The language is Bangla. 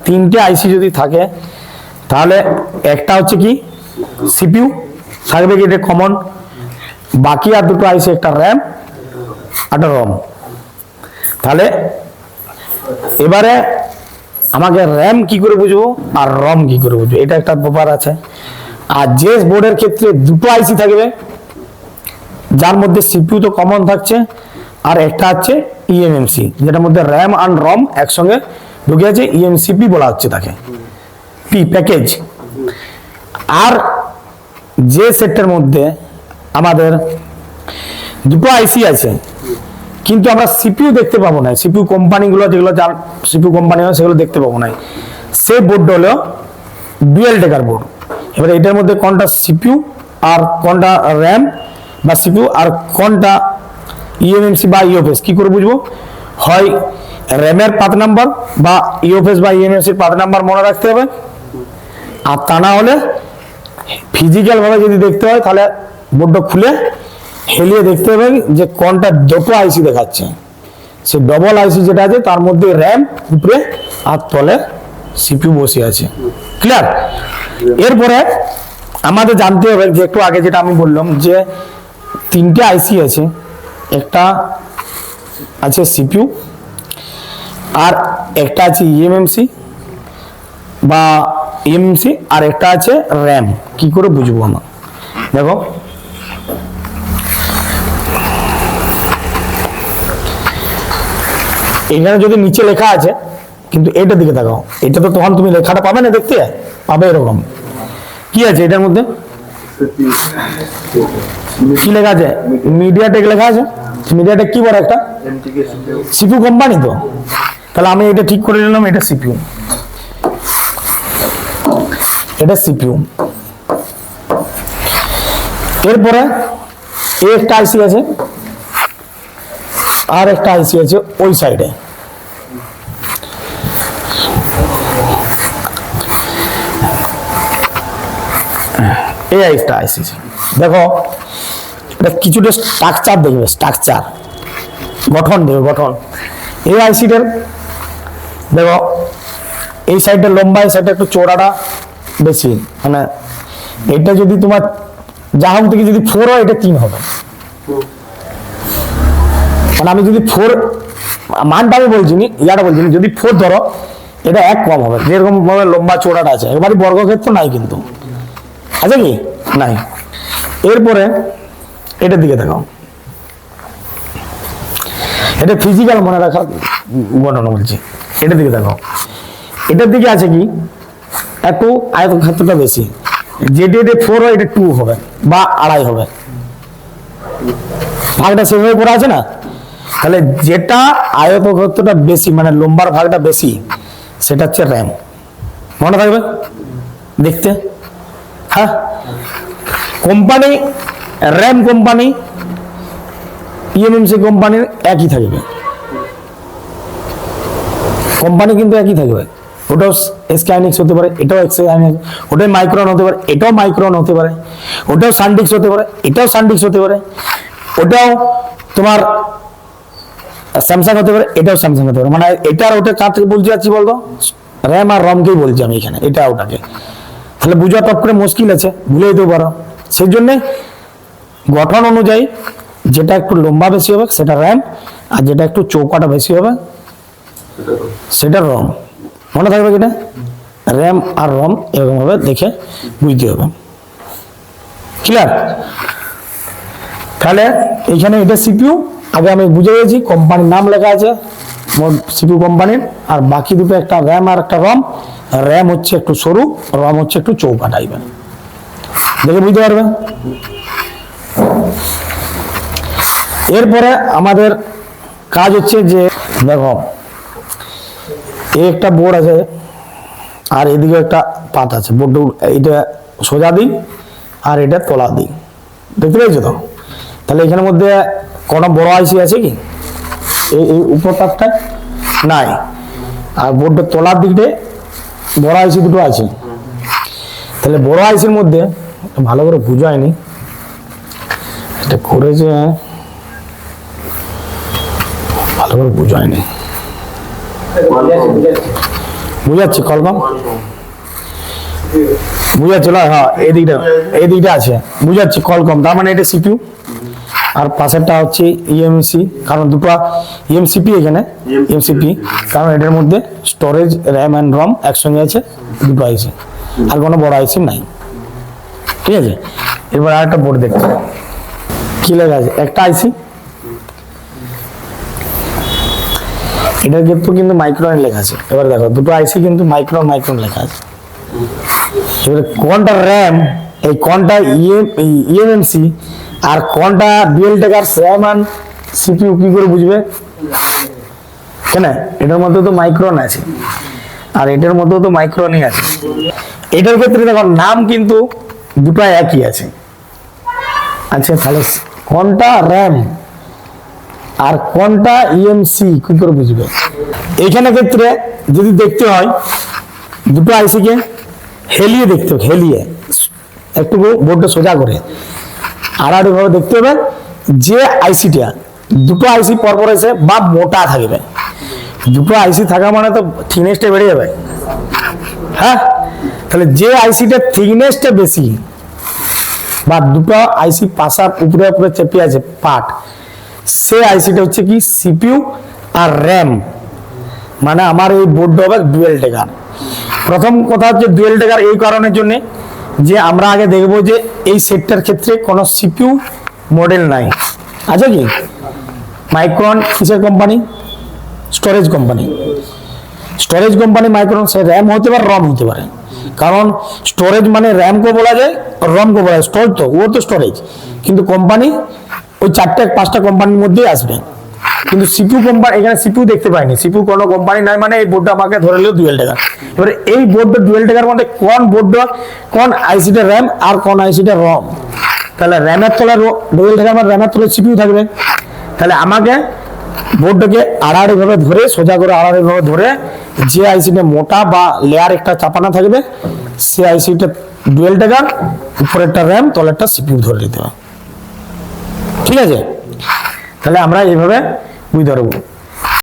তিনটে আইসি যদি থাকে তাহলে একটা হচ্ছে কি সিপিইউ থাকবে, কি এটা কমন। বাকি আর দুটো আইসি, একটা র্যাম একটা রম। তাহলে এবারে আমাকে র্যাম কি করে বুঝবো আর রম কি করে বুঝবো, এটা একটা ব্যাপার আছে। আর যে বোর্ডের ক্ষেত্রে দুটো আইসি থাকবে, যার মধ্যে সিপিইউ তো কমন থাকছে, আর একটা হচ্ছে ইএমএমসি, যেটার মধ্যে র্যাম আর রম একসঙ্গে ঢুকে আছে, ইএমসিপি বলা হচ্ছে তাকে, পি প্যাকেজ। আর যে সেটের মধ্যে আমাদের দুটো আইসি আছে কিন্তু আমরা সিপিইউ দেখতে পাবো না, সিপিইউ কোম্পানিগুলো যেগুলো সিপিইউ কোম্পানি হয় সেগুলো দেখতে পাবো না, সে বোর্ডটা হলো ডুয়েল ডেকার বোর্ড। এবারে এটার মধ্যে কোনটা সিপিইউ আর কোনটা র্যাম বা সিপিইউ আর কোনটা ইএমএমসি বা ইওএফএস কি করে বুঝবো? হয় র্যামের পাত নাম্বার বা ইওএফএস বা ইএমএমসির পাত নাম্বার মনে রাখতে হবে, আর তা না হলে ফিজিক্যাল ভাবে যদি দেখতে হয় তাহলে বোর্ডটা খুলে হেলিয়ে দেখতে হবে যে কোনটা দুটো আইসি দেখাচ্ছে। সে ডবল আইসি যেটা আছে তার মধ্যে র্যাম উপরে আর তলে সিপিইউ বসে আছে। ক্লিয়ার? এরপরে আমাদের জানতে হবে যে একটু আগে যেটা আমি বললাম যে তিনটে আইসি আছে, একটা আছে সিপিইউ আর একটা আছে ইএমএমসি বা ইএমএমসি আর একটা আছে র্যাম। কি করে বুঝবো আমরা? দেখো এখানে যদি নিচে লেখা আছে, কিন্তু এটার দিকে তাকাও, এটা তো তখন তুমি লেখাটা পাবে না, দেখতে পাবে এরকম কি আছে এটার মধ্যে, কি লেখা আছে? মিডিয়াটেক লেখা আছে। মিডিয়াটেক কি বড় একটা সিপিইউ কোম্পানি তো, তাহলে আমি এটা ঠিক করে নিলাম, এটা সিপিইউ, এটা সিপিইউ। এরপরে একটা আইসি আছে আর একটা আইসি আছে ওই সাইডে, এই একটা আইসি। দেখো এটা কিছুটা স্ট্রাকচার দেখবে, স্ট্রাকচার গঠন দেবে, গঠন। এই আইসিটার দেখো এই সাইডটা লম্বা, এই সাইডটা একটু চওড়াটা বেশি, মানে এটা যদি তোমার যা হোক থেকে যদি 4 হয় এটা 3 হবে, মানে আমি যদি 4 মানটা আমি বলছি নি, ইয়াটা বলছি যদি 4 ধরো এটা 1 কম হবে, যেরকম ভাবে লম্বা চওড়াটা আছে। এবারে বর্গক্ষেত্র নাই কিন্তু, আছে কি নাই। এরপরে এটার দিকে দেখাও, এটা ফিজিক্যাল মনে রাখার গণনা বলছি। এটার দিকে দেখাও, এটার দিকে আছে কি একটু আয়তক্ষেত্রটা বেশি, যেটা 4 হয় এটা 2 হবে বা 2.5 হবে, ভাগটা সেভাবে পড়া আছে না। তাহলে যেটা আয়তক্ষেত্রটা বেশি মানে লম্বার ভাগটা বেশি সেটা হচ্ছে র্যাম, মনে থাকবে দেখতে। হ্যাঁ, কোম্পানি র্যাম কোম্পানি ইএমএমসি কোম্পানির একই থাকবে, কোম্পানি কিন্তু একই থাকবে। ওটাও এসকাইনিক্স হতে পারে, এটাও এসকাইনিক্স, ওটাই মাইক্রন হতে পারে, এটাও মাইক্রন হতে পারে, ওটাও সানডিক্স হতে পারে, এটাও সানডিক্স হতে পারে, ওটাও তোমার স্যামসাং হতে পারে, এটাও স্যামসাং হতে পারে। মানে এটা আর ওটা কাকে বলতে যাচ্ছি বলতো? র্যাম আর রমকেই বলছি আমি এখানে, এটা ওটাকে। তাহলে বুঝা টপ করে মুশকিল আছে, ভুলে যেতে পারো। সেই জন্যে গঠন অনুযায়ী যেটা একটু লম্বা বেশি হবে সেটা র্যাম, আর যেটা একটু চৌকাটা বেশি হবে সেটা রম। মনে থাকবে কিনা? র্যাম আর রম এরকম ভাবে দেখে বুঝতে হবে। ক্লিয়ার? তাহলে এখানে এটা সিপিইউ, আগে আমি বুঝে গেছি কোম্পানির নাম লেখা আছে সিপিইউ কোম্পানির, আর বাকি দুটো একটা র্যাম আর একটা রম। র্যাম হচ্ছে একটু সরু, রম হচ্ছে একটু চৌকা টাইপের, দেখে বুঝতে পারবে। এরপরে আমাদের কাজ হচ্ছে যে দেখো এই একটা বোর্ড আছে আর এদিকে একটা পাত আছে, বোর্ড এইটা সোজা দিক আর এটা তলা দিক, দেখতে পেয়েছো তো? তাহলে এখানের মধ্যে কোনো বড় আইসি আছে কি? এই উপর পাতটা নাই, আর বোর্ডের তলার দিকটা বড় আইসি দুটো আছে। তাহলে বড় আইসির মধ্যে ভালো করে বুঝায়নি, এটা করেছে ভালো করে বুঝায়নি। বুঝাচ্ছি কলকম, বুঝাচ্ছি না? হ্যাঁ এই দিকটা আছে, বুঝাচ্ছি কলকম, তার মানে এটা সিপিইউ। আর পাশেরটা হচ্ছে ইএমসি, কারণ দুটো ইএমসিপি এখানে, ইএমসিপি কারণ এটার মধ্যে স্টোরেজ র্যাম অ্যান্ড রম একসঙ্গে আছে, দুটো আইসি, আর কোনো বড় আইসি নাই। ঠিক আছে, এবার আর একটা বোর্ড দেখতে কি লেখা আছে, একটা আইসি, এটার ক্ষেত্রে কিন্তু মাইক্রন লেখা আছে। এবার দেখো দুটো আইসি কিন্তু মাইক্রন লেখা আছে। এবারে কোনটা র্যাম, এই কোনটা ইএমএমসি আর কোনটা ডুয়েল ডেকার র্যাম আর সিপিইউ কি করে বুঝবে? কেন, এটার মধ্যে তো মাইক্রন আছে আর এটার মধ্যেও তো মাইক্রনই আছে। এটার ক্ষেত্রে দেখো নাম কিন্তু দুটো একই আছে। আচ্ছা তাহলে কোনটা র্যাম আর কোনটা ইএমসি কি করে বুঝবে? এখানে ক্ষেত্রে যদি দেখতে হয় দুটো আইসিকে হেলিয়ে দেখতে হবে, হেলিয়ে একটু বোর্ডটা সোজা করে আড়াআড়ি ভাবে দেখতে হবে যে আইসিটা দুটো আইসি পরপর এসে বা মোটা থাকবে। দুটো আইসি থাকা মানে তো থিকনেসটা বেড়ে যাবে। হ্যাঁ, তাহলে যে আইসিটা থিকনেসটা বেশি বা দুটো আইসি পাশা উপরে উপরে চেপে আছে পার্ট, সে আইসিটা হচ্ছে কি সিপিইউ আর র্যাম। মানে আমার এই বোর্ডটা হবে ডুয়েল ডেকার। প্রথম কথা হচ্ছে ডুয়েল ডেকার এই কারণের জন্য যে আমরা আগে দেখবো যে এই সেটটার ক্ষেত্রে কোনো সিপিইউ মডেল নাই, আছে কি? মাইক্রন কিসের company? Storage company. Storage company Micron, সে র্যাম হতে পারে রম হতে পারে, কারণ স্টোরেজ মানে র্যামকে বলা যায়, রমকে বলা যায়, স্টোরেজ তো ও তো স্টোরেজ, কিন্তু কোম্পানি ওই 4-5টা কোম্পানির মধ্যেই আসবে। কিন্তু সিপিইউ কোম্পানি, এখানে সিপিইউ দেখতে পাইনি, সিপিইউ কোনো কোম্পানি নাই, মানে এই বোর্ডটা আমাকে ধরে নিল ডুয়েল ডেকার। এবারে এই বোর্ডটা ডুয়েল ডেকার মধ্যে কোন বোর্ডটা, কোন আইসিটা র্যাম আর কোন আইসিটা রম? তাহলে র্যামের তলায় ডুয়েল ডেকার মানে র্যামের তলায় সিপিইউ থাকবে। তাহলে আমাকে বোর্ডটাকে আড়াআড়ি ভাবে ধরে, সোজা করে আড়াআড়ি ভাবে ধরে যে আইসিটা মোটা বা লেয়ার একটা চাপানো থাকবে সে আইসিটা ডুয়েল ডেকার, উপরেরটা র্যাম, তলেরটা সিপিইউ ধরে নিতে হবে। ঠিক আছে, তাহলে আমরা এইভাবে বুঝতে পারবো।